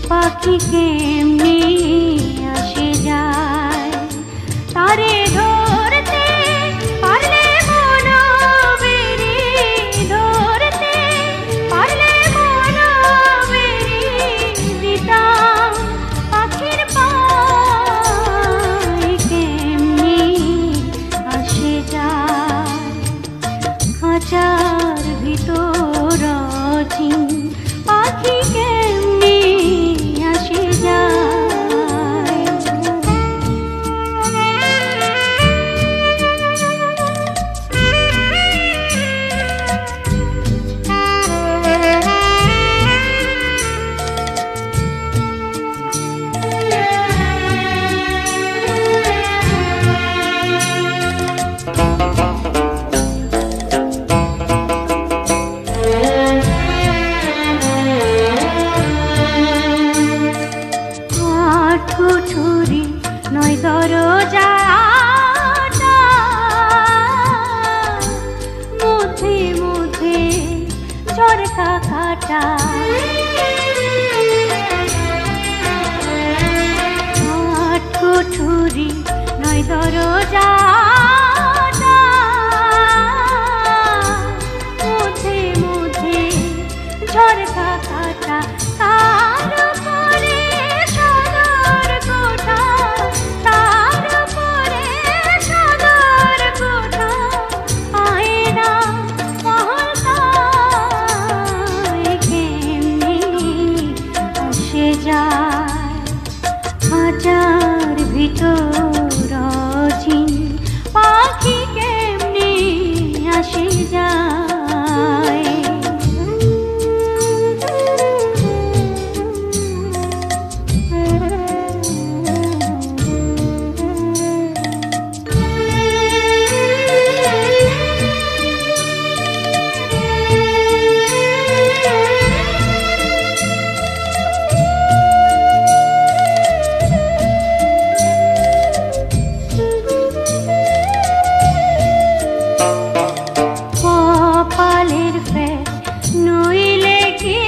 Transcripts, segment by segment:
পাখি কেমনি আসে যায় তারে ধরতে পারলে মন বেরি ধরতে পারলে মন বেরি দিতাম পাখির পায় কেমনি আসে যায় খাঁচার ভিতর অচিন পাখি কেমনি আসে যায় ছুরি নয় দরজাটা মধ্যে মধ্যে চরকা কাটা ছুরি নয় দরজাটা মধ্যে মধ্যে চরকা কাটা তার উপরে সদর কোঠা তার উপরে সদর কোঠা আয়না মহল্লায় কেমনি আসে যায় খাঁচার ভিতর অচিন পাখি কেমনি আসে যায় নইলে কি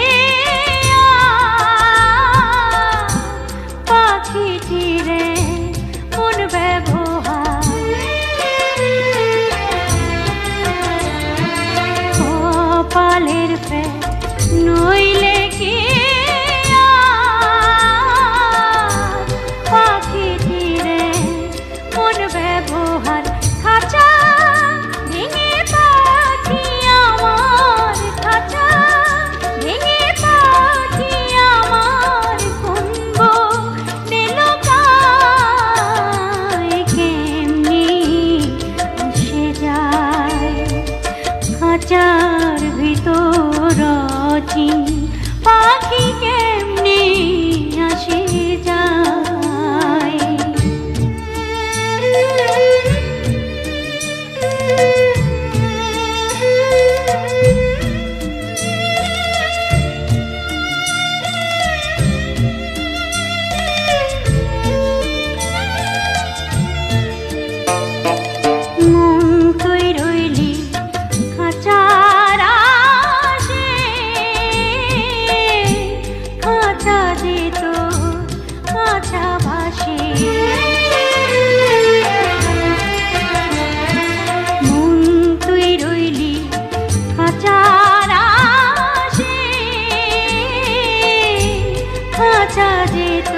পাখিটিরে কোন ব্যবহার কপালের নইলে কি পাখিটিরে কোন ব্যবহার খাঁচা ভেঙে পাখি আমার খাঁচা ভেঙে পাখি আমার কুম্ভ নীলকায় কেমনি আসে যায় খাঁচার ভিতর অচিন পাখি কেমনি আসে যায় মন তুই রইলি খাঁচার আশে খাঁচা যেত কাঁচা ভাসে মন তুই রইলি খাঁচার আশে খাঁচা যেত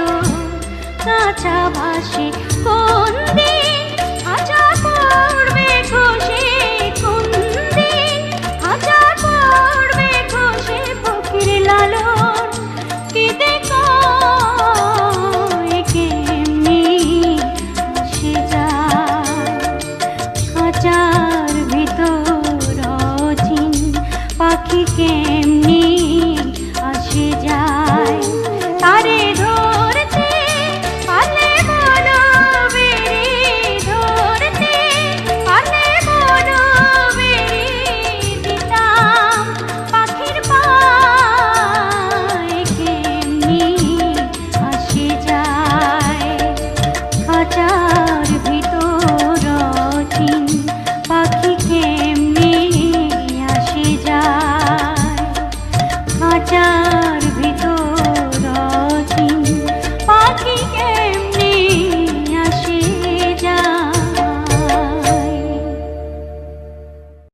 কাঁচা ভাসে কোন